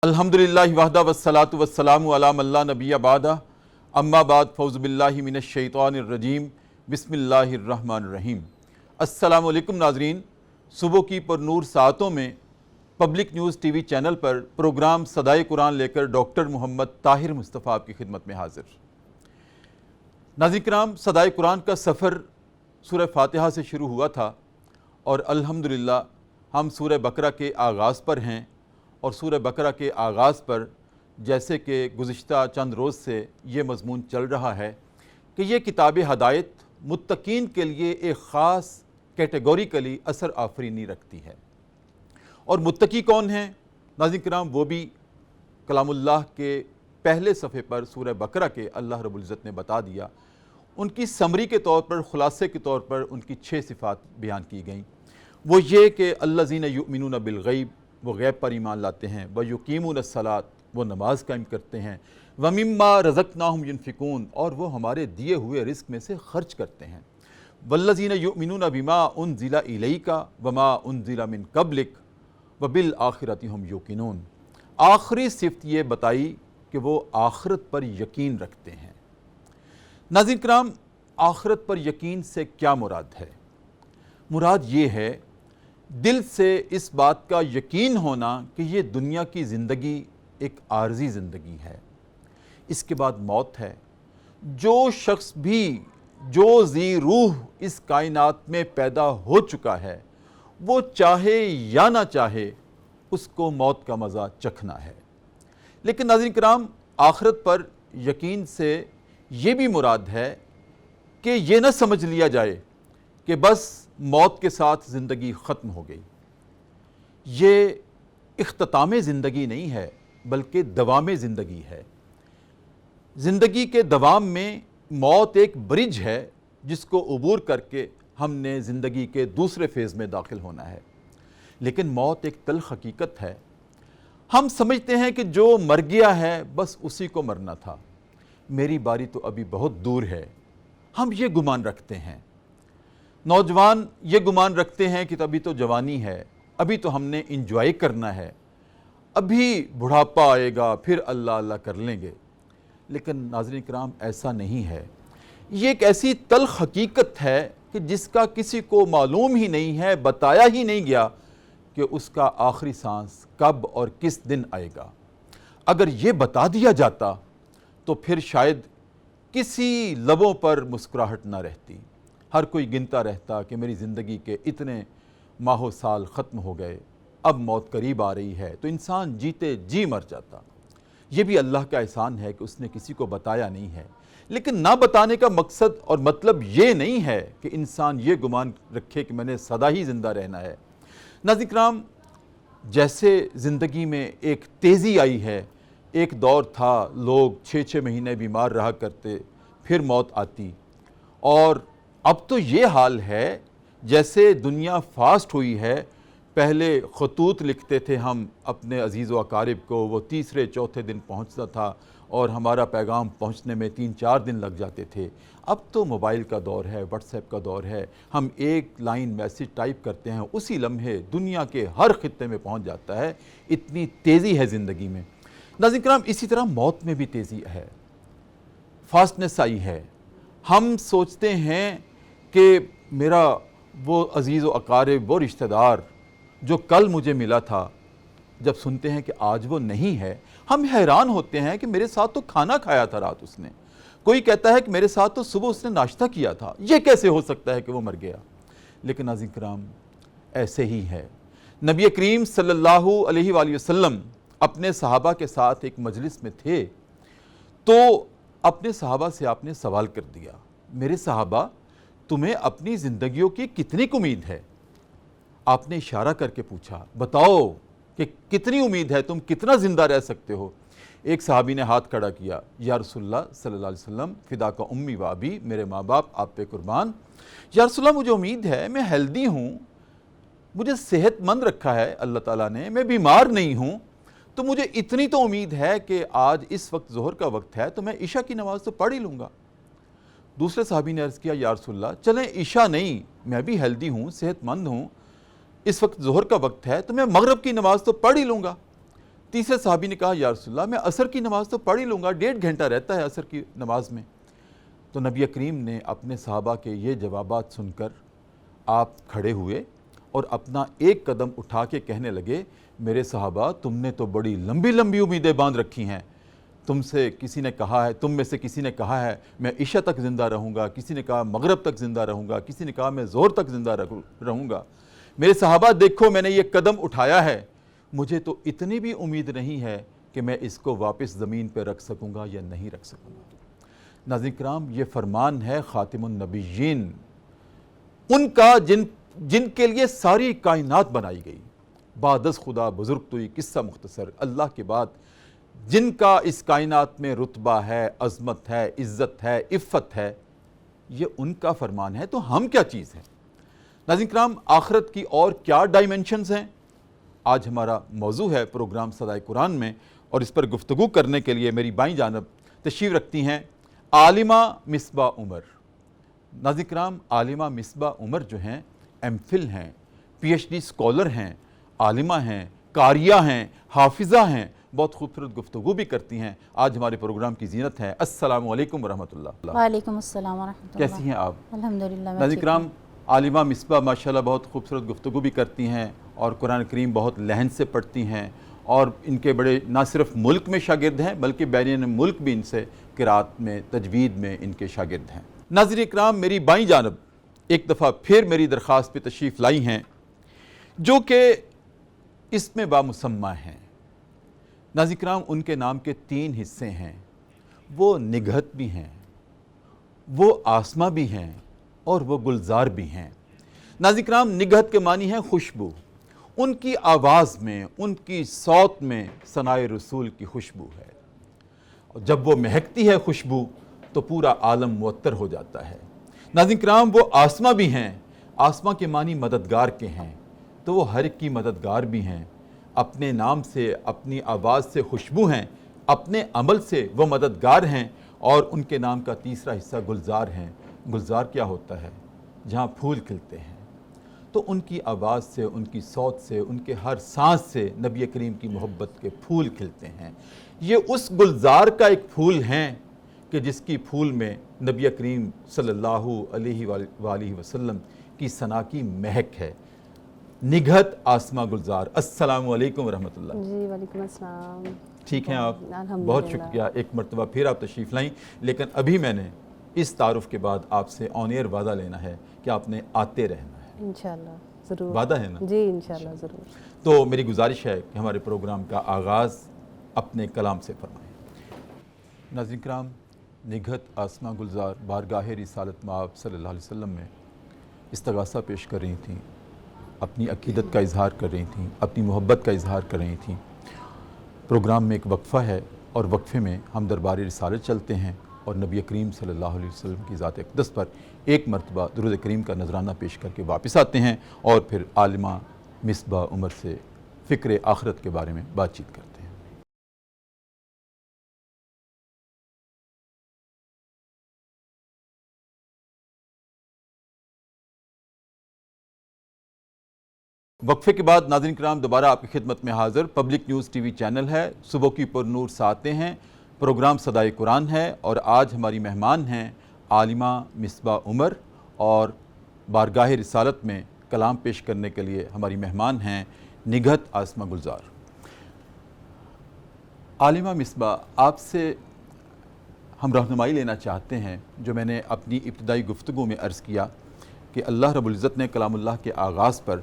الحمدللہ وحدہ والصلاۃ والسلام علی من لا نبی بعدہ اما بعد فاعوذ باللہ من الشیطان الرجیم بسم اللہ الرحمن الرحیم۔ السلام علیکم ناظرین، صبح کی پر نور ساعتوں میں public news TV channel پر پروگرام صدائے قرآن لے کر ڈاکٹر محمد طاہر مصطفیٰ آپ کی خدمت میں حاضر۔ ناظرین کرام، صدائے قرآن کا سفر سورہ فاتحہ سے شروع ہوا تھا اور الحمدللہ ہم سورہ بقرہ کے آغاز پر ہیں، اور سورہ بقرہ کے آغاز پر جیسے کہ گزشتہ چند روز سے یہ مضمون چل رہا ہے کہ یہ کتاب ہدایت متقین کے لیے ایک خاص کیٹیگوریکلی اثر آفرینی رکھتی ہے۔ اور متقی کون ہیں ناظرین کرام؟ وہ بھی کلام اللہ کے پہلے صفحے پر سورہ بقرہ کے اللہ رب العزت نے بتا دیا۔ ان کی سمری کے طور پر، خلاصے کے طور پر ان کی 6 صفات بیان کی گئیں۔ وہ یہ کہ الذین یؤمنون بالغیب، وہ غیب پر ایمان لاتے ہیں، وَیُقِیمُونَ الصَّلَاةَ، وہ نماز قائم کرتے ہیں، وَمِمَّا رَزَقْنَاهُمْ يُنْفِقُونَ، اور وہ ہمارے دیے ہوئے رزق میں سے خرچ کرتے ہیں، وَالَّذِينَ يُؤْمِنُونَ بِمَا أُنزِلَ إِلَيْكَ وَمَا أُنزِلَ مِن قَبْلِكَ وَبِالْآخِرَةِ هُمْ يُوقِنُونَ۔ آخری صفت یہ بتائی کہ وہ آخرت پر یقین رکھتے ہیں۔ ناظرین کرام، آخرت پر یقین سے کیا مراد ہے؟ مراد یہ ہے دل سے اس بات کا یقین ہونا کہ یہ دنیا کی زندگی ایک عارضی زندگی ہے، اس کے بعد موت ہے۔ جو شخص بھی جو ذی روح اس کائنات میں پیدا ہو چکا ہے، وہ چاہے یا نہ چاہے اس کو موت کا مزہ چکھنا ہے۔ لیکن ناظرین کرام، آخرت پر یقین سے یہ بھی مراد ہے کہ یہ نہ سمجھ لیا جائے کہ بس موت کے ساتھ زندگی ختم ہو گئی۔ یہ اختتام زندگی نہیں ہے، بلکہ دوام زندگی ہے۔ زندگی کے دوام میں موت ایک برج ہے جس کو عبور کر کے ہم نے زندگی کے دوسرے فیز میں داخل ہونا ہے۔ لیکن موت ایک تلخ حقیقت ہے۔ ہم سمجھتے ہیں کہ جو مر گیا ہے بس اسی کو مرنا تھا، میری باری تو ابھی بہت دور ہے۔ ہم یہ گمان رکھتے ہیں، نوجوان یہ گمان رکھتے ہیں کہ ابھی تو جوانی ہے، ابھی تو ہم نے انجوائے کرنا ہے، ابھی بڑھاپا آئے گا پھر اللہ اللہ کر لیں گے۔ لیکن ناظرین کرام، ایسا نہیں ہے۔ یہ ایک ایسی تلخ حقیقت ہے کہ جس کا کسی کو معلوم ہی نہیں ہے، بتایا ہی نہیں گیا کہ اس کا آخری سانس کب اور کس دن آئے گا۔ اگر یہ بتا دیا جاتا تو پھر شاید کسی لبوں پر مسکراہٹ نہ رہتی، ہر کوئی گنتا رہتا کہ میری زندگی کے اتنے ماہ و سال ختم ہو گئے، اب موت قریب آ رہی ہے، تو انسان جیتے جی مر جاتا۔ یہ بھی اللہ کا احسان ہے کہ اس نے کسی کو بتایا نہیں ہے۔ لیکن نہ بتانے کا مقصد اور مطلب یہ نہیں ہے کہ انسان یہ گمان رکھے کہ میں نے سدا ہی زندہ رہنا ہے۔ ناظرین کرام، جیسے زندگی میں ایک تیزی آئی ہے، ایک دور تھا لوگ 6 مہینے بیمار رہا کرتے، پھر موت آتی، اور اب تو یہ حال ہے جیسے دنیا فاسٹ ہوئی ہے۔ پہلے خطوط لکھتے تھے ہم اپنے عزیز و اقارب کو، وہ تیسرے چوتھے دن پہنچتا تھا اور ہمارا پیغام پہنچنے میں 3-4 دن لگ جاتے تھے۔ اب تو موبائل کا دور ہے، واٹس ایپ کا دور ہے، ہم ایک لائن میسیج ٹائپ کرتے ہیں، اسی لمحے دنیا کے ہر خطے میں پہنچ جاتا ہے۔ اتنی تیزی ہے زندگی میں۔ ناظرین کرام، اسی طرح موت میں بھی تیزی ہے، فاسٹنس آئی ہے۔ ہم سوچتے ہیں کہ میرا وہ عزیز و اقارب، وہ رشتہ دار جو کل مجھے ملا تھا، جب سنتے ہیں کہ آج وہ نہیں ہے، ہم حیران ہوتے ہیں کہ میرے ساتھ تو کھانا کھایا تھا رات اس نے، کوئی کہتا ہے کہ میرے ساتھ تو صبح اس نے ناشتہ کیا تھا، یہ کیسے ہو سکتا ہے کہ وہ مر گیا؟ لیکن ناظرین کرام، ایسے ہی ہے۔ نبی کریم صلی اللہ علیہ وآلہ وسلم اپنے صحابہ کے ساتھ ایک مجلس میں تھے، تو اپنے صحابہ سے آپ نے سوال کر دیا، میرے صحابہ، تمہیں اپنی زندگیوں کی کتنی امید ہے؟ آپ نے اشارہ کر کے پوچھا، بتاؤ کہ کتنی امید ہے، تم کتنا زندہ رہ سکتے ہو؟ ایک صحابی نے ہاتھ کھڑا کیا، یا رسول اللہ صلی اللہ علیہ وسلم، فدا کا امی و ابی، میرے ماں باپ آپ پہ قربان، یا رسول اللہ مجھے امید ہے، میں ہیلدی ہوں، مجھے صحت مند رکھا ہے اللہ تعالیٰ نے، میں بیمار نہیں ہوں، تو مجھے اتنی تو امید ہے کہ آج اس وقت ظہر کا وقت ہے تو میں عشاء کی نماز تو پڑھ ہی لوں گا۔ دوسرے صحابی نے عرض کیا، یا رسول اللہ چلیں عشاء نہیں، میں بھی ہیلدی ہوں، صحت مند ہوں، اس وقت ظہر کا وقت ہے تو میں مغرب کی نماز تو پڑھ ہی لوں گا۔ تیسرے صحابی نے کہا یا رسول اللہ میں عصر کی نماز تو پڑھ ہی لوں گا، 1.5 گھنٹہ رہتا ہے عصر کی نماز میں۔ تو نبی کریم نے اپنے صحابہ کے یہ جوابات سن کر آپ کھڑے ہوئے اور اپنا ایک قدم اٹھا کے کہنے لگے میرے صحابہ تم نے تو بڑی لمبی لمبی امیدیں باندھ رکھی ہیں، تم میں سے کسی نے کہا ہے میں عشاء تک زندہ رہوں گا، کسی نے کہا مغرب تک زندہ رہوں گا، کسی نے کہا میں ظہر تک زندہ رہوں گا۔ میرے صحابہ دیکھو میں نے یہ قدم اٹھایا ہے، مجھے تو اتنی بھی امید نہیں ہے کہ میں اس کو واپس زمین پہ رکھ سکوں گا یا نہیں رکھ سکوں گا۔ ناظرین کرام یہ فرمان ہے خاتم النبیین ان کا جن کے لیے ساری کائنات بنائی گئی، بعد از خدا بزرگ توئی قصہ مختصر، اللہ کے بعد جن کا اس کائنات میں رتبہ ہے، عظمت ہے، عزت ہے، عفت ہے، یہ ان کا فرمان ہے، تو ہم کیا چیز ہیں؟ ناظرین کرام آخرت کی اور کیا ڈائمنشنز ہیں؟ آج ہمارا موضوع ہے پروگرام صدائے قرآن میں، اور اس پر گفتگو کرنے کے لیے میری بائیں جانب تشریف رکھتی ہیں عالمہ مصباح عمر۔ ناظرین کرام عالمہ مصباح عمر جو ہیں ایم فل ہیں، پی ایچ ڈی اسکالر ہیں، عالمہ ہیں، قاریہ ہیں، حافظہ ہیں، بہت خوبصورت گفتگو بھی کرتی ہیں۔ آج ہمارے پروگرام کی زینت ہے۔ السلام علیکم ورحمۃ اللہ۔ وعلیکم السلام ورحمۃ اللہ۔ کیسی ہیں آپ؟ الحمدللہ میں ناظرین ٹھیک کرام ہوں۔ عالمہ مصباح ماشاءاللہ بہت خوبصورت گفتگو بھی کرتی ہیں اور قرآن کریم بہت لہن سے پڑھتی ہیں، اور ان کے بڑے نہ صرف ملک میں شاگرد ہیں بلکہ بین ملک بھی ان سے قرات میں تجوید میں ان کے شاگرد ہیں۔ ناظرین کرام میری بائیں جانب ایک دفعہ پھر میری درخواست پہ تشریف لائی ہیں جو کہ اس میں بامسمہ ہیں۔ ناظرین کرام ان کے نام کے 3 حصے ہیں، وہ نگہت بھی ہیں، وہ آسماں بھی ہیں، اور وہ گلزار بھی ہیں۔ ناظرین کرام نگہت کے معنی ہے خوشبو، ان کی آواز میں، ان کی صوت میں ثنائے رسول کی خوشبو ہے، اور جب وہ مہکتی ہے خوشبو تو پورا عالم معطر ہو جاتا ہے۔ ناظرین کرام وہ آسماں بھی ہیں، آسماں کے معنی مددگار کے ہیں، تو وہ ہر ایک کی مددگار بھی ہیں، اپنے نام سے، اپنی آواز سے خوشبو ہیں، اپنے عمل سے وہ مددگار ہیں، اور ان کے نام کا تیسرا حصہ گلزار ہیں۔ گلزار کیا ہوتا ہے؟ جہاں پھول کھلتے ہیں، تو ان کی آواز سے، ان کی صوت سے، ان کے ہر سانس سے نبی کریم کی محبت کے پھول کھلتے ہیں۔ یہ اس گلزار کا ایک پھول ہیں کہ جس کی پھول میں نبی کریم صلی اللہ علیہ وآلہ وسلم کی ثنا کی مہک ہے۔ نگہت آسماں گلزار۔ السلام علیکم ورحمۃ اللہ۔ جی وعلیکم السلام۔ ٹھیک ہیں آپ؟ الحمدللہ۔ بہت شکریہ، ایک مرتبہ پھر آپ تشریف لائیں، لیکن ابھی میں نے اس تعارف کے بعد آپ سے آن ایئر وعدہ لینا ہے کہ آپ نے آتے رہنا ہے۔ انشاءاللہ ضرور۔ وعدہ ہے نا؟ جی انشاءاللہ ضرور۔ تو میری گزارش ہے کہ ہمارے پروگرام کا آغاز اپنے کلام سے فرمائیں۔ ناظرین کرام نگہت آسماں گلزار بارگاہ رسالت مآب صلی اللہ علیہ وسلم میں استغاثہ پیش کر رہی تھیں، اپنی عقیدت کا اظہار کر رہی تھیں، اپنی محبت کا اظہار کر رہی تھیں۔ پروگرام میں ایک وقفہ ہے، اور وقفے میں ہم دربار رسالت چلتے ہیں اور نبی کریم صلی اللہ علیہ وسلم کی ذات اقدس پر ایک مرتبہ درود کریم کا نذرانہ پیش کر کے واپس آتے ہیں، اور پھر عالمہ مصباح عمر سے فکر آخرت کے بارے میں بات چیت کرتے ہیں۔ وقفے کے بعد ناظرین کرام دوبارہ آپ کی خدمت میں حاضر۔ Public news TV channel ہے، صبح کی پر نور سے آتے ہیں، پروگرام صدائے قرآن ہے، اور آج ہماری مہمان ہیں عالمہ مصباح عمر، اور بارگاہ رسالت میں کلام پیش کرنے کے لیے ہماری مہمان ہیں نگہت آسماں گلزار۔ عالمہ مصباح، آپ سے ہم رہنمائی لینا چاہتے ہیں، جو میں نے اپنی ابتدائی گفتگو میں عرض کیا کہ اللہ رب العزت نے کلام اللہ کے آغاز پر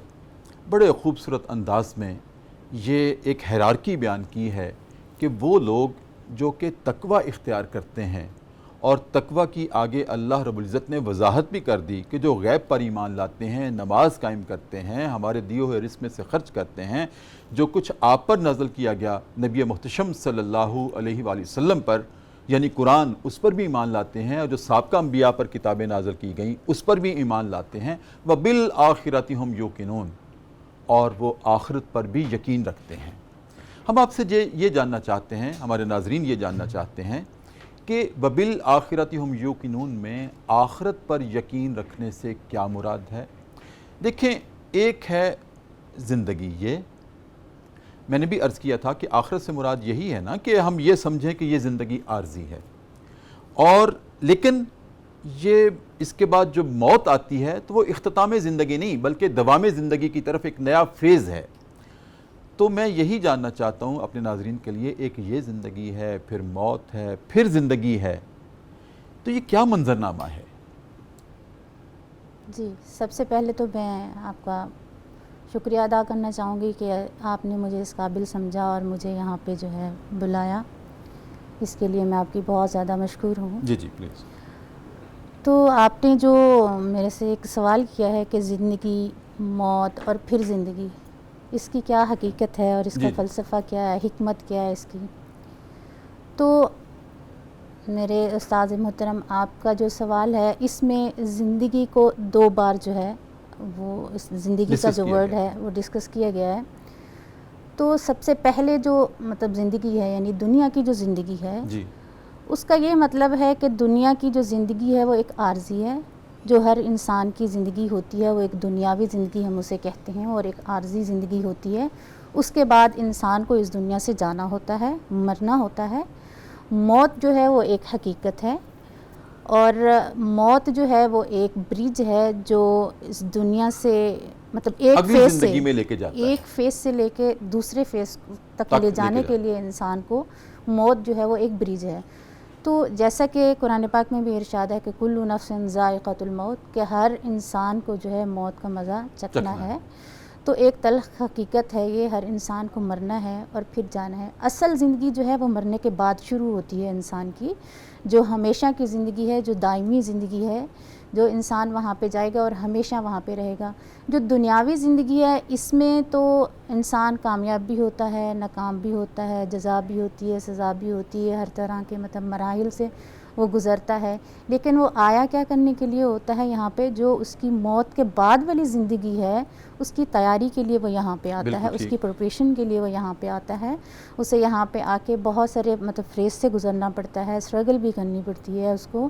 بڑے خوبصورت انداز میں یہ ایک ہیرارکی بیان کی ہے کہ وہ لوگ جو کہ تقوی اختیار کرتے ہیں، اور تقوی کی آگے اللہ رب العزت نے وضاحت بھی کر دی کہ جو غیب پر ایمان لاتے ہیں، نماز قائم کرتے ہیں، ہمارے دیے ہوئے رزق میں سے خرچ کرتے ہیں، جو کچھ آپ پر نازل کیا گیا نبی محتشم صلی اللہ علیہ وآلہ وسلم پر یعنی قرآن، اس پر بھی ایمان لاتے ہیں، اور جو سابقہ انبیاء پر کتابیں نازل کی گئیں اس پر بھی ایمان لاتے ہیں، وَبِالْآخِرَةِ هُمْ يُوقِنُونَ، اور وہ آخرت پر بھی یقین رکھتے ہیں۔ ہم آپ سے یہ جاننا چاہتے ہیں، ہمارے ناظرین یہ جاننا چاہتے ہیں کہ وَبِالْآخِرَةِ هُمْ يُوقِنُونَ میں آخرت پر یقین رکھنے سے کیا مراد ہے؟ دیکھیں، ایک ہے زندگی یہ، میں نے بھی عرض کیا تھا کہ آخرت سے مراد یہی ہے نا کہ ہم یہ سمجھیں کہ یہ زندگی عارضی ہے، اور لیکن یہ اس کے بعد جو موت آتی ہے تو وہ اختتام زندگی نہیں بلکہ دوام زندگی کی طرف ایک نیا فیز ہے۔ تو میں یہی جاننا چاہتا ہوں اپنے ناظرین کے لیے، ایک یہ زندگی ہے، پھر موت ہے، پھر زندگی ہے، تو یہ کیا منظرنامہ ہے؟ جی، سب سے پہلے تو میں آپ کا شکریہ ادا کرنا چاہوں گی کہ آپ نے مجھے اس قابل سمجھا اور مجھے یہاں پہ جو ہے بلایا، اس کے لیے میں آپ کی بہت زیادہ مشکور ہوں۔ جی جی پلیز۔ تو آپ نے جو میرے سے ایک سوال کیا ہے کہ زندگی، موت اور پھر زندگی، اس کی کیا حقیقت ہے اور اس کا فلسفہ کیا ہے، حکمت کیا ہے اس کی، تو میرے استاذ محترم آپ کا جو سوال ہے اس میں زندگی کو دو بار جو ہے وہ اس زندگی کا جو ورڈ ہے وہ ڈسکس کیا گیا ہے۔ تو سب سے پہلے جو مطلب زندگی ہے یعنی دنیا کی جو زندگی ہے، اس کا یہ مطلب ہے کہ دنیا کی جو زندگی ہے وہ ایک عارضی ہے، جو ہر انسان کی زندگی ہوتی ہے وہ ایک دنیاوی زندگی ہم اسے کہتے ہیں، اور ایک عارضی زندگی ہوتی ہے۔ اس کے بعد انسان کو اس دنیا سے جانا ہوتا ہے، مرنا ہوتا ہے۔ موت جو ہے وہ ایک حقیقت ہے، اور موت جو ہے وہ ایک برج ہے جو اس دنیا سے مطلب ایک فیز سے میں لے کے جاتا ہے، ایک فیز سے لے کے دوسرے فیز تک لے جانے کے لیے انسان کو موت جو ہے وہ ایک برج ہے۔ تو جیسا کہ قرآن پاک میں بھی ارشاد ہے کہ کل نفس ذائقۃ الموت، کہ ہر انسان کو جو ہے موت کا مزہ چکھنا ہے۔ تو ایک تلخ حقیقت ہے یہ، ہر انسان کو مرنا ہے اور پھر جانا ہے۔ اصل زندگی جو ہے وہ مرنے کے بعد شروع ہوتی ہے انسان کی، جو ہمیشہ کی زندگی ہے، جو دائمی زندگی ہے، جو انسان وہاں پہ جائے گا اور ہمیشہ وہاں پہ رہے گا۔ جو دنیاوی زندگی ہے اس میں تو انسان کامیاب بھی ہوتا ہے، ناکام بھی ہوتا ہے، جزا بھی ہوتی ہے، سزا بھی ہوتی ہے، ہر طرح کے مطلب مراحل سے وہ گزرتا ہے، لیکن وہ آیا کیا کرنے کے لیے ہوتا ہے یہاں پہ؟ جو اس کی موت کے بعد والی زندگی ہے اس کی تیاری کے لیے وہ یہاں پہ آتا ہے، اس کی پریپریشن کے لیے وہ یہاں پہ آتا ہے۔ اسے یہاں پہ آ کے بہت سارے مطلب فیز سے گزرنا پڑتا ہے، اسٹرگل بھی کرنی پڑتی ہے اس کو،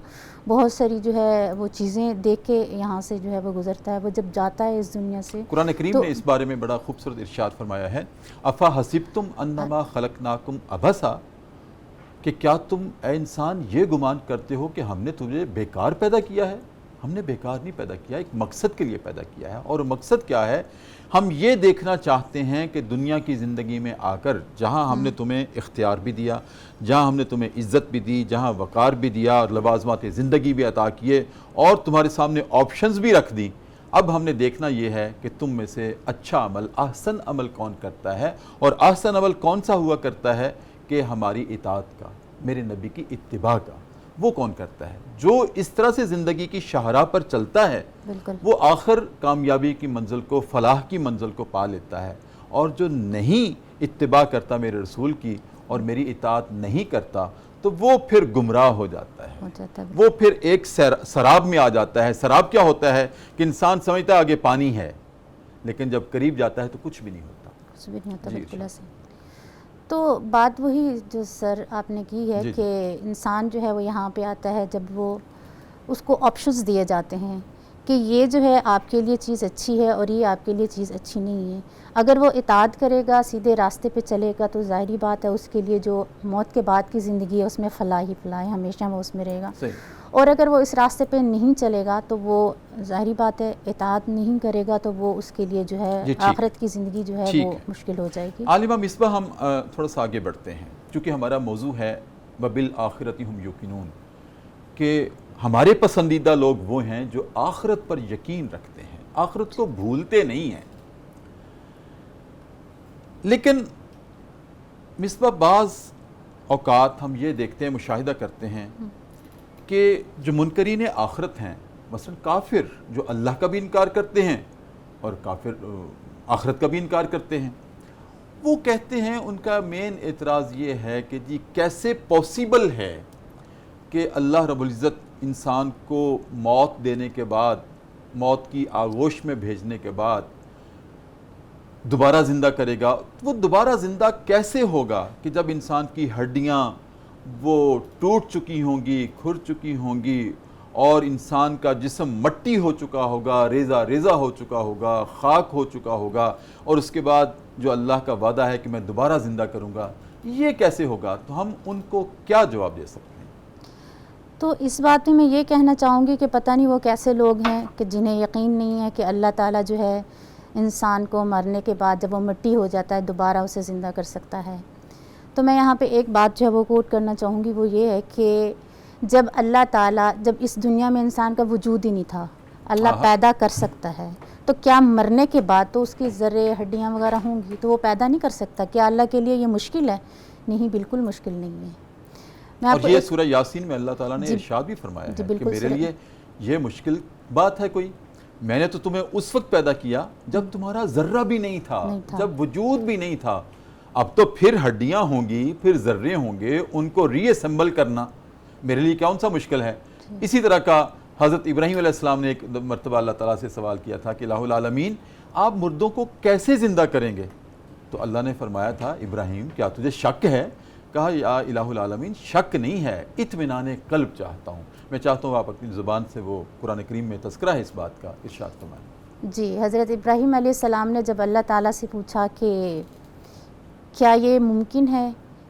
بہت ساری جو ہے وہ چیزیں دیکھ کے یہاں سے جو ہے وہ گزرتا ہے۔ وہ جب جاتا ہے اس دنیا سے، قرآن کریم نے اس بارے میں بڑا خوبصورت ارشاد فرمایا ہے، افا حسبتم انما خلقناکم عبثا، کہ کیا تم اے انسان یہ گمان کرتے ہو کہ ہم نے تجھے بیکار پیدا کیا ہے؟ ہم نے بیکار نہیں پیدا کیا، ایک مقصد کے لیے پیدا کیا ہے، اور مقصد کیا ہے؟ ہم یہ دیکھنا چاہتے ہیں کہ دنیا کی زندگی میں آ کر جہاں ہم نے تمہیں اختیار بھی دیا، جہاں ہم نے تمہیں عزت بھی دی، جہاں وقار بھی دیا اور لوازمات زندگی بھی عطا کیے اور تمہارے سامنے آپشنز بھی رکھ دی، اب ہم نے دیکھنا یہ ہے کہ تم میں سے اچھا عمل، احسن عمل کون کرتا ہے، اور احسن عمل کون سا ہوا کرتا ہے کہ ہماری اطاعت کا، میرے نبی کی اتباع کا، وہ کون کرتا ہے؟ جو اس طرح سے زندگی کی شاہراہ پر چلتا ہے وہ آخر کامیابی کی منزل کو، فلاح کی منزل کو پا لیتا ہے، اور جو نہیں اتباع کرتا میرے رسول کی اور میری اطاعت نہیں کرتا تو وہ پھر گمراہ ہو جاتا ہے، وہ پھر ایک سراب میں آ جاتا ہے۔ سراب کیا ہوتا ہے کہ انسان سمجھتا ہے آگے پانی ہے، لیکن جب قریب جاتا ہے تو کچھ بھی نہیں ہوتا۔ کچھ بھی نہیں ہوتا، بالکل ایسے۔ تو بات وہی جو سر آپ نے کی ہے کہ انسان جو ہے وہ یہاں پہ آتا ہے جب وہ اس کو آپشنز دیے جاتے ہیں کہ یہ جو ہے آپ کے لیے چیز اچھی ہے اور یہ آپ کے لیے چیز اچھی نہیں ہے۔ اگر وہ اطاعت کرے گا، سیدھے راستے پہ چلے گا، تو ظاہری بات ہے اس کے لیے جو موت کے بعد کی زندگی ہے اس میں فلاح ہی فلاح ہے، ہمیشہ وہ اس میں رہے گا۔ اور اگر وہ اس راستے پہ نہیں چلے گا تو وہ ظاہری بات ہے اطاعت نہیں کرے گا تو وہ اس کے لیے جو ہے آخرت کی زندگی جو ہے وہ مشکل ہو جائے گی۔ عالمہ مصباح، ہم تھوڑا سا آگے بڑھتے ہیں چونکہ ہمارا موضوع ہے وَبِالْآخِرَةِ هُمْ يُوقِنُونَ، کہ ہمارے پسندیدہ لوگ وہ ہیں جو آخرت پر یقین رکھتے ہیں، آخرت کو بھولتے نہیں ہیں۔ لیکن مصباح، بعض اوقات ہم یہ دیکھتے ہیں، مشاہدہ کرتے ہیں کہ جو منکرین آخرت ہیں، مثلا کافر جو اللہ کا بھی انکار کرتے ہیں اور کافر آخرت کا بھی انکار کرتے ہیں، وہ کہتے ہیں، ان کا مین اعتراض یہ ہے کہ جی کیسے پوسیبل ہے کہ اللہ رب العزت انسان کو موت دینے کے بعد، موت کی آغوش میں بھیجنے کے بعد دوبارہ زندہ کرے گا؟ وہ دوبارہ زندہ کیسے ہوگا کہ جب انسان کی ہڈیاں وہ ٹوٹ چکی ہوں گی، کھر چکی ہوں گی، اور انسان کا جسم مٹی ہو چکا ہوگا، ریزہ ریزہ ہو چکا ہوگا، خاک ہو چکا ہوگا، اور اس کے بعد جو اللہ کا وعدہ ہے کہ میں دوبارہ زندہ کروں گا، یہ کیسے ہوگا؟ تو ہم ان کو کیا جواب دے سکتے ہیں؟ تو اس بات میں یہ کہنا چاہوں گی کہ پتہ نہیں وہ کیسے لوگ ہیں کہ جنہیں یقین نہیں ہے کہ اللہ تعالیٰ جو ہے انسان کو مرنے کے بعد جب وہ مٹی ہو جاتا ہے دوبارہ اسے زندہ کر سکتا ہے۔ تو میں یہاں پہ ایک بات جو ہے وہ کوٹ کرنا چاہوں گی، وہ یہ ہے کہ جب اللہ تعالیٰ جب اس دنیا میں انسان کا وجود ہی نہیں تھا، اللہ پیدا کر سکتا ہے، تو کیا مرنے کے بعد تو اس کی ذرے ہڈیاں وغیرہ ہوں گی تو وہ پیدا نہیں کر سکتا؟ کیا اللہ کے لیے یہ مشکل ہے؟ نہیں، بالکل مشکل نہیں ہے۔ اور یہ سورہ یاسین میں اللہ تعالیٰ نے ارشاد بھی فرمایا ہے کہ میرے لیے یہ مشکل بات ہے کوئی؟ میں نے تو تمہیں اس وقت پیدا کیا جب تمہارا ذرہ بھی نہیں تھا، جب وجود بھی نہیں تھا، اب تو پھر ہڈیاں ہوں گی، پھر ذرے ہوں گے، ان کو ری اسمبل کرنا میرے لیے کون سا مشکل ہے؟ اسی طرح کا حضرت ابراہیم علیہ السلام نے ایک مرتبہ اللہ تعالیٰ سے سوال کیا تھا کہ الہ العالمین آپ مردوں کو کیسے زندہ کریں گے؟ تو اللہ نے فرمایا تھا ابراہیم کیا تجھے شک ہے؟ کہا یا الہ العالمین شک نہیں ہے، اطمینان قلب چاہتا ہوں۔ میں چاہتا ہوں آپ اپنی زبان سے وہ قرآن کریم میں تذکرہ ہے اس بات کا ارشاد فرمائیں۔ جی، حضرت ابراہیم علیہ السلام نے جب اللہ تعالیٰ سے پوچھا کہ کیا یہ ممکن ہے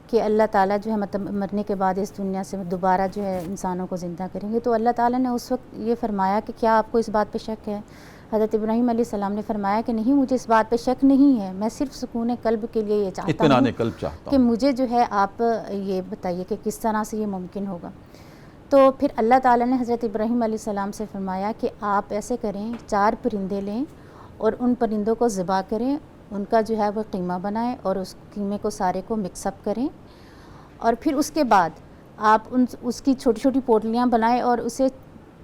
کہ اللہ تعالیٰ جو ہے مطلب مرنے کے بعد اس دنیا سے دوبارہ جو ہے انسانوں کو زندہ کریں گے، تو اللہ تعالیٰ نے اس وقت یہ فرمایا کہ کیا آپ کو اس بات پہ شک ہے؟ حضرت ابراہیم علیہ السلام نے فرمایا کہ نہیں، مجھے اس بات پہ شک نہیں ہے، میں صرف سکون قلب کے لیے یہ چاہتا اطمینان ہوں قلب چاہتا کہ ہوں مجھے جو ہے آپ یہ بتائیے کہ کس طرح سے یہ ممکن ہوگا۔ تو پھر اللہ تعالیٰ نے حضرت ابراہیم علیہ السلام سے فرمایا کہ آپ ایسے کریں، 4 پرندے لیں اور ان پرندوں کو ذبح کریں، ان کا جو ہے وہ قیمہ بنائیں اور اس قیمے کو سارے کو مکس اپ کریں، اور پھر اس کے بعد آپ اس کی چھوٹی چھوٹی پوٹلیاں بنائیں اور اسے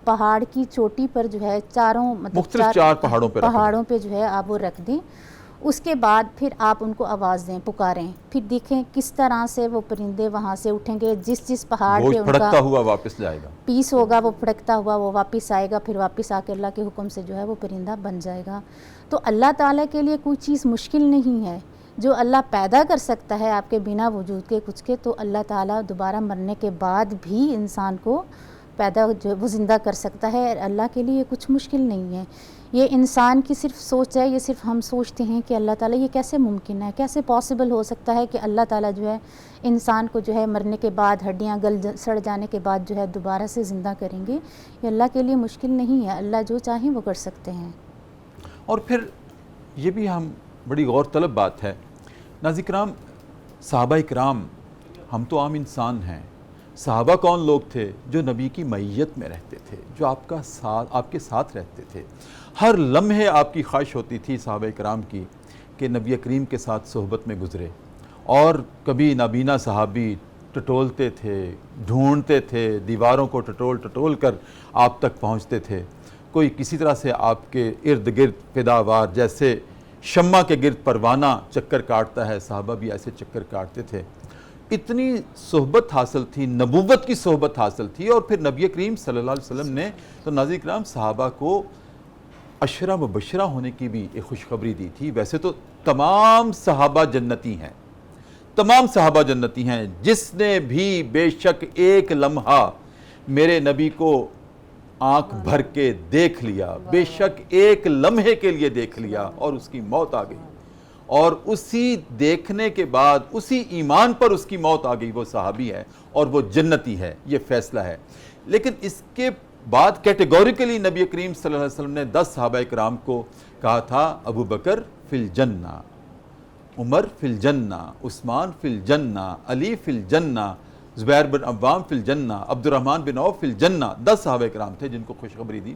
پہاڑ کی چوٹی پر جو ہے چاروں مختلف 4 پہاڑوں پہ جو ہے آپ وہ رکھ دیں۔ اس کے بعد پھر آپ ان کو آواز دیں، پکاریں، پھر دیکھیں کس طرح سے وہ پرندے وہاں سے اٹھیں گے، جس پہاڑ پہ ان کا پھڑکتا ہوا واپس جائے گا، پیس ہوگا، وہ پھڑکتا ہوا وہ واپس آئے گا، پھر واپس آ کے اللہ کے حکم سے جو ہے وہ پرندہ بن جائے گا۔ تو اللہ تعالیٰ کے لیے کوئی چیز مشکل نہیں ہے، جو اللہ پیدا کر سکتا ہے آپ کے بنا وجود کے کچھ کے، تو اللہ تعالیٰ دوبارہ مرنے کے بعد بھی انسان کو پیدا جو وہ زندہ کر سکتا ہے۔ اللہ کے لیے کچھ مشکل نہیں ہے، یہ انسان کی صرف سوچ ہے، یہ صرف ہم سوچتے ہیں کہ اللہ تعالیٰ یہ کیسے ممکن ہے، کیسے پاسبل ہو سکتا ہے کہ اللہ تعالیٰ جو ہے انسان کو جو ہے مرنے کے بعد ہڈیاں گل سڑ جانے کے بعد جو ہے دوبارہ سے زندہ کریں گے۔ یہ اللہ کے لیے مشکل نہیں ہے، اللہ جو چاہیں وہ کر سکتے ہیں۔ اور پھر یہ بھی ہم بڑی غور طلب بات ہے ناظرین کرام، صحابہ اکرام ہم تو عام انسان ہیں، صحابہ کون لوگ تھے؟ جو نبی کی معیت میں رہتے تھے، جو آپ کے ساتھ رہتے تھے، ہر لمحے آپ کی خواہش ہوتی تھی صحابہ اکرام کی کہ نبی کریم کے ساتھ صحبت میں گزرے، اور کبھی نابینا صحابی ٹٹولتے تھے، ڈھونڈتے تھے، دیواروں کو ٹٹول کر آپ تک پہنچتے تھے، کوئی کسی طرح سے آپ کے ارد گرد پیداوار جیسے شمع کے گرد پروانہ چکر کاٹتا ہے، صحابہ بھی ایسے چکر کاٹتے تھے۔ اتنی صحبت حاصل تھی، نبوت کی صحبت حاصل تھی، اور پھر نبی کریم صلی اللہ علیہ وسلم نے تو ناظرین کرام صحابہ کو عشرہ مبشرہ ہونے کی بھی ایک خوشخبری دی تھی۔ ویسے تو تمام صحابہ جنتی ہیں، تمام صحابہ جنتی ہیں، جس نے بھی بے شک ایک لمحہ میرے نبی کو آنکھ بھر کے دیکھ لیا، بے شک ایک لمحے کے لیے دیکھ لیا اور اس کی موت آ گئی، اور اسی دیکھنے کے بعد اسی ایمان پر اس کی موت آ گئی، وہ صحابی ہے اور وہ جنتی ہے، یہ فیصلہ ہے۔ لیکن اس کے بعد کیٹیگوریکلی نبی کریم صلی اللہ علیہ وسلم نے 10 صحابہ اکرام کو کہا تھا، ابو بکر فی الجنہ، عمر فی الجنہ، عثمان فی الجنہ، علی فی الجنہ، زبیر بن عوام فی الجنہ، عبد الرحمن بن عوف فی الجنہ۔ 10 صحابہ اکرام تھے جن کو خوشخبری دی۔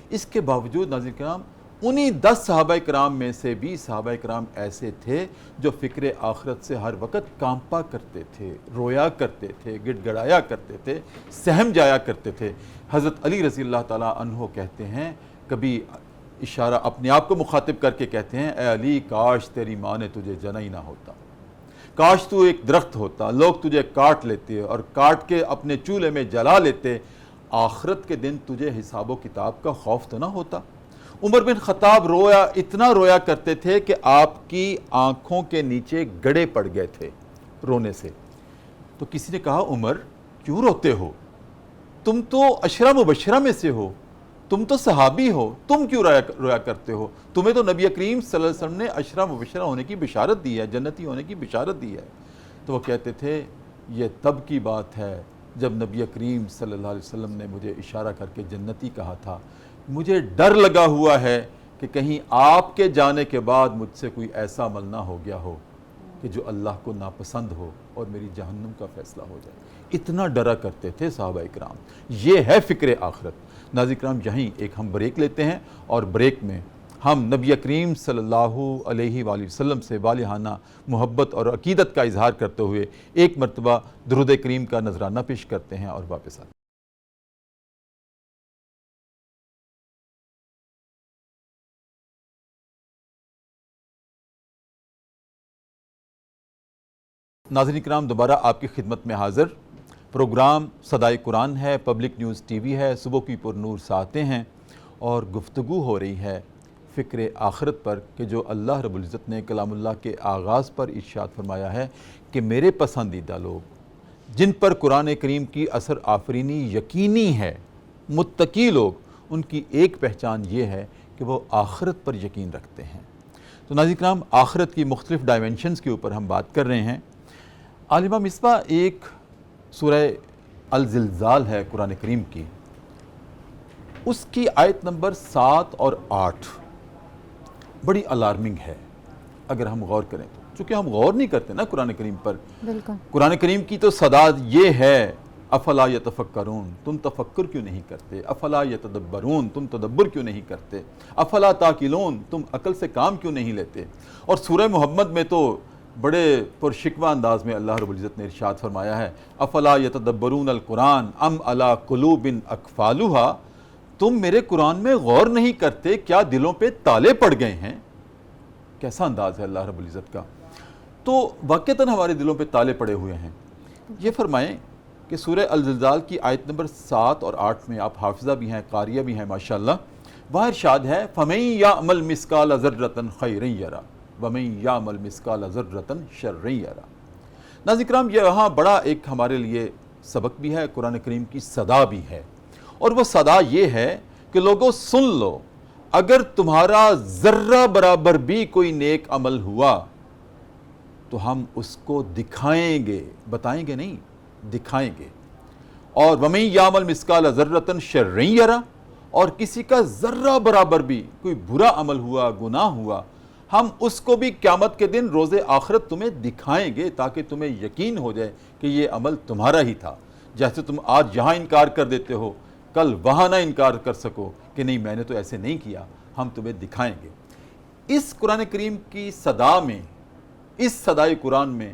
اس کے باوجود ناظرین کرام انہی 10 صحابہ اکرام میں سے بھی صحابہ اکرام ایسے تھے جو فکر آخرت سے ہر وقت کانپا کرتے تھے، رویا کرتے تھے، گڑ گڑایا کرتے تھے، سہم جایا کرتے تھے۔ حضرت علی رضی اللہ تعالیٰ عنہ کہتے ہیں، کبھی اشارہ اپنے آپ کو مخاطب کر کے کہتے ہیں، اے علی کاش تیری ماں نے تجھے جنا ہی نہ ہوتا، کاش تو ایک درخت ہوتا، لوگ تجھے کاٹ لیتے اور کاٹ کے اپنے چولہے میں جلا لیتے، آخرت کے دن تجھے حساب و کتاب کا خوف تو نہ ہوتا۔ عمر بن خطاب اتنا رویا کرتے تھے کہ آپ کی آنکھوں کے نیچے گڑے پڑ گئے تھے رونے سے۔ تو کسی نے کہا، عمر کیوں روتے ہو؟ تم تو عشرہ مبشرہ میں سے ہو، تم تو صحابی ہو، تم کیوں رویا کرتے ہو؟ تمہیں تو نبی کریم صلی اللہ علیہ وسلم نے عشرہ مبشرہ ہونے کی بشارت دی ہے، جنتی ہونے کی بشارت دی ہے۔ تو وہ کہتے تھے یہ تب کی بات ہے جب نبی کریم صلی اللہ علیہ وسلم نے مجھے اشارہ کر کے جنتی کہا تھا۔ مجھے ڈر لگا ہوا ہے کہ کہیں آپ کے جانے کے بعد مجھ سے کوئی ایسا عمل نہ ہو گیا ہو کہ جو اللہ کو ناپسند ہو اور میری جہنم کا فیصلہ ہو جائے۔ اتنا ڈرا کرتے تھے صحابہ اکرام۔ یہ ہے فکر آخرت۔ ناظرین اکرام، یہیں ایک ہم بریک لیتے ہیں، اور بریک میں ہم نبی کریم صلی اللہ علیہ وآلہ وسلم سے والہانہ محبت اور عقیدت کا اظہار کرتے ہوئے ایک مرتبہ درود کریم کا نذرانہ پیش کرتے ہیں اور واپس آتے ہیں۔ ناظرین کرام، دوبارہ آپ کی خدمت میں حاضر۔ پروگرام صدائے قرآن ہے، پبلک نیوز ٹی وی ہے، صبح کی پر نور ساعتیں ہیں، اور گفتگو ہو رہی ہے فکر آخرت پر کہ جو اللہ رب العزت نے کلام اللہ کے آغاز پر ارشاد فرمایا ہے کہ میرے پسندیدہ لوگ جن پر قرآن کریم کی اثر آفرینی یقینی ہے، متقی لوگ، ان کی ایک پہچان یہ ہے کہ وہ آخرت پر یقین رکھتے ہیں۔ تو ناظرین کرام، آخرت کی مختلف ڈائمنشنز کے اوپر ہم بات کر رہے ہیں۔ عالمہ مصباح، ایک سورہ الزلزال ہے قرآن کریم کی، اس کی آیت نمبر 7 اور 8 بڑی الارمنگ ہے اگر ہم غور کریں تو، چونکہ ہم غور نہیں کرتے نا قرآن کریم پر۔ بالکل قرآن کریم کی تو صدا یہ ہے، افلا یتفکرون، تم تفکر کیوں نہیں کرتے؟ افلا یتدبرون، تم تدبر کیوں نہیں کرتے؟ افلا تاکلون، تم عقل سے کام کیوں نہیں لیتے؟ اور سورہ محمد میں تو بڑے پرشکوہ انداز میں اللہ رب العزت نے ارشاد فرمایا ہے، افلا یتدبرون القرآن ام علی قلوب اقفالھا، تم میرے قرآن میں غور نہیں کرتے، کیا دلوں پہ تالے پڑ گئے ہیں؟ کیسا انداز ہے اللہ رب العزت کا۔ تو واقعتاً ہمارے دلوں پہ تالے پڑے ہوئے ہیں۔ یہ فرمائیں کہ سورہ الزلزال کی آیت نمبر 7 اور 8 میں، آپ حافظہ بھی ہیں، قاریہ بھی ہیں ماشاءاللہ، وہاں ارشاد ہے فَمَن يَعْمَلْ مِثْقَالَ ذَرَّةٍ خَيْرًا يَرَهُ وَمَن يَعْمَلْ مِثْقَالَ ذَرَّةٍ شَرًّا يَرَهُ۔ ناظرین کرام، یہاں بڑا ایک ہمارے لیے سبق بھی ہے، قرآن کریم کی صدا بھی ہے، اور وہ صدا یہ ہے کہ لوگوں سن لو، اگر تمہارا ذرہ برابر بھی کوئی نیک عمل ہوا تو ہم اس کو دکھائیں گے، بتائیں گے نہیں، دکھائیں گے۔ اور وَمَن يَعْمَلْ مِثْقَالَ ذَرَّةٍ شَرًّا يَرَهُ، اور کسی کا ذرہ برابر بھی کوئی برا عمل ہوا، گناہ ہوا، ہم اس کو بھی قیامت کے دن روز آخرت تمہیں دکھائیں گے، تاکہ تمہیں یقین ہو جائے کہ یہ عمل تمہارا ہی تھا۔ جیسے تم آج یہاں انکار کر دیتے ہو، کل وہاں نہ انکار کر سکو کہ نہیں میں نے تو ایسے نہیں کیا، ہم تمہیں دکھائیں گے۔ اس قرآن کریم کی صدا میں، اس صدائے قرآن میں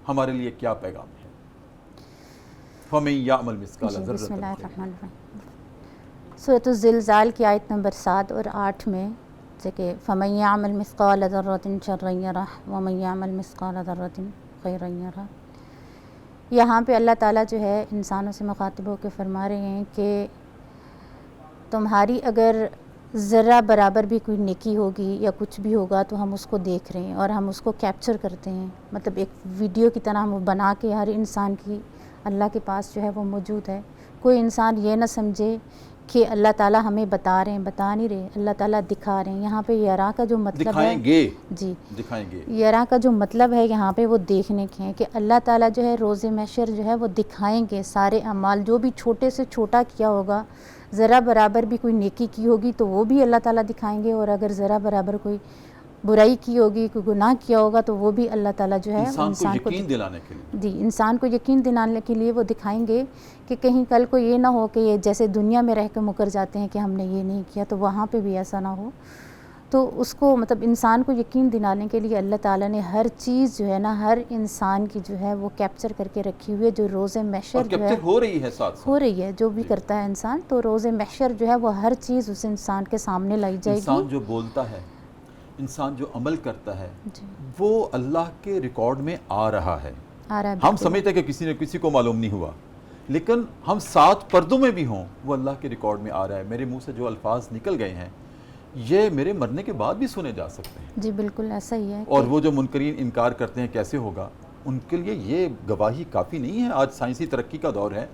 ہمارے لیے کیا پیغام ہے؟ فَمَن يَعْمَلْ مِثْقَالَ ذَرَّةٍ بسم اللہ الرحمن الرحیم۔ سورۃ الزلزال کی آیت نمبر 7 اور 8 میں کہ فَمَن يَعْمَلْ مِثْقَالَ ذَرَّةٍ شَرًّا يَرَهُ وَمَن يَعْمَلْ مِثْقَالَ ذَرَّةٍ خَيْرًا يَرَهُ۔ یہاں پہ اللہ تعالیٰ جو ہے انسانوں سے مخاطب ہو کے فرما رہے ہیں کہ تمہاری اگر ذرہ برابر بھی کوئی نیکی ہوگی یا کچھ بھی ہوگا تو ہم اس کو دیکھ رہے ہیں اور ہم اس کو کیپچر کرتے ہیں، مطلب ایک ویڈیو کی طرح ہم بنا کے ہر انسان کی اللہ کے پاس جو ہے وہ موجود ہے۔ کوئی انسان یہ نہ سمجھے کہ اللہ تعالیٰ ہمیں بتا رہے ہیں، بتا نہیں رہے، اللہ تعالیٰ دکھا رہے ہیں۔ یہاں پہ یرا کا جو مطلب ہے، دکھائیں گے، جی دکھائیں گے، یرا کا جو مطلب ہے یہاں پہ وہ دیکھنے کے ہیں کہ اللہ تعالیٰ جو ہے روز محشر جو ہے وہ دکھائیں گے سارے اعمال، جو بھی چھوٹے سے چھوٹا کیا ہوگا، ذرا برابر بھی کوئی نیکی کی ہوگی تو وہ بھی اللہ تعالیٰ دکھائیں گے، اور اگر ذرا برابر کوئی برائی کی ہوگی، کوئی گناہ کیا ہوگا تو وہ بھی اللہ تعالیٰ جو ہے انسان کو یقین دلانے کے لیے، جی انسان کو یقین دلانے کے لیے وہ دکھائیں گے کہ کہیں کل کو یہ نہ ہو کہ یہ جیسے دنیا میں رہ کے مکر جاتے ہیں کہ ہم نے یہ نہیں کیا، تو وہاں پہ بھی ایسا نہ ہو۔ تو اس کو مطلب انسان کو یقین دلانے کے لیے اللہ تعالیٰ نے ہر چیز جو ہے نا، ہر انسان کی جو ہے وہ کیپچر کر کے رکھی ہوئی ہے، جو روز محشر جو ہے ہو رہی ہے، ساتھ ہو رہی ہے، جو بھی کرتا ہے انسان، تو روز محشر جو ہے وہ ہر چیز اس انسان کے سامنے لائی جائے گی۔ انسان جو بولتا ہے، انسان جو عمل کرتا ہے، جی وہ اللہ کے ریکارڈ میں آ رہا ہے۔ آ رہا ہے، ہم سمجھتے ہیں کہ کسی نے کسی کو معلوم نہیں ہوا، لیکن ہم 7 پردوں میں بھی ہوں، وہ اللہ کے ریکارڈ میں آ رہا ہے۔ میرے منہ سے جو الفاظ نکل گئے ہیں یہ میرے مرنے کے بعد بھی سنے جا سکتے ہیں۔ جی بالکل ایسا ہی ہے۔ اور وہ جو منکرین انکار کرتے ہیں کیسے ہوگا، ان کے لیے یہ گواہی کافی نہیں ہے۔ آج سائنسی ترقی کا دور ہے،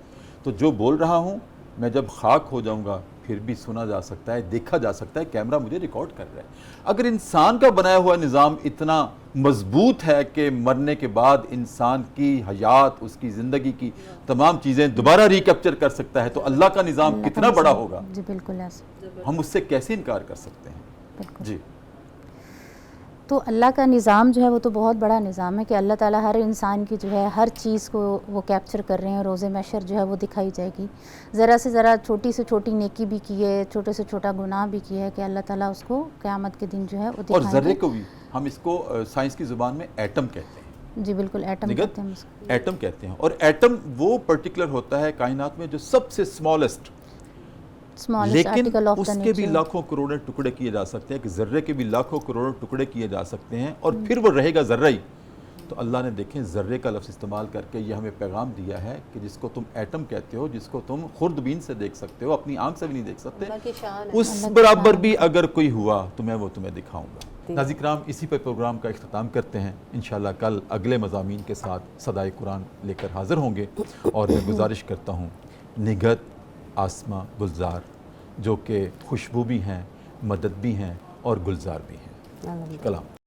تو جو بول رہا ہوں میں جب خاک ہو جاؤں گا پھر بھی سنا جا سکتا ہے، دیکھا جا سکتا ہے، کیمرہ مجھے ریکارڈ کر رہا ہے۔ اگر انسان کا بنایا ہوا نظام اتنا مضبوط ہے کہ مرنے کے بعد انسان کی حیات، اس کی زندگی کی تمام چیزیں دوبارہ ریکیپچر کر سکتا ہے، تو اللہ کا نظام اللہ کا کتنا بڑا نظام، ہوگا، جی بالکل ایسا، ہم اس سے کیسے انکار کر سکتے ہیں؟ بالکل۔ جی تو اللہ کا نظام جو ہے وہ تو بہت بڑا نظام ہے کہ اللہ تعالیٰ ہر انسان کی جو ہے ہر چیز کو وہ کیپچر کر رہے ہیں، روز محشر جو ہے وہ دکھائی جائے گی۔ ذرا سے ذرا چھوٹی سے چھوٹی نیکی بھی کی ہے، چھوٹے سے چھوٹا گناہ بھی کیا ہے کہ اللہ تعالیٰ اس کو قیامت کے دن جو ہے وہ اور دکھائیں ذرے گے۔ کو بھی ہم اس کو سائنس کی زبان میں ایٹم کہتے ہیں، جی بالکل، ایٹم نگت کہتے ہیں اس کو۔ ایٹم کہتے ہیں، اور ایٹم وہ پرٹیکولر ہوتا ہے کائنات میں جو سب سے سمالسٹ، اسمالسٹ لیکن آرٹیکل آف اس دا کے بھی نیچر۔ لاکھوں کروڑوں ٹکڑے کیے جا سکتے ہیں، کہ ذرے کے بھی لاکھوں کروڑوں ٹکڑے کیے جا سکتے ہیں، اور پھر وہ رہے گا ذرہ ہی۔ تو اللہ نے دیکھیں ذرے کا لفظ استعمال کر کے یہ ہمیں پیغام دیا ہے کہ جس کو تم ایٹم کہتے ہو، جس کو تم خوردبین سے دیکھ سکتے ہو، اپنی آنکھ سے بھی نہیں دیکھ سکتے، اللہ کی شان ہے۔ اس برابر بھی اگر کوئی ہوا تو میں وہ تمہیں دکھاؤں گا۔ ناظرین کرام، اسی پر پروگرام کا اختتام کرتے ہیں۔ انشاءاللہ کل اگلے مضامین کے ساتھ صدائے قرآن لے کر حاضر ہوں گے، اور میں گزارش کرتا ہوں نگہت آسماں گلزار، جو کہ خوشبو بھی ہیں، مدد بھی ہیں اور گلزار بھی ہیں۔ کلام۔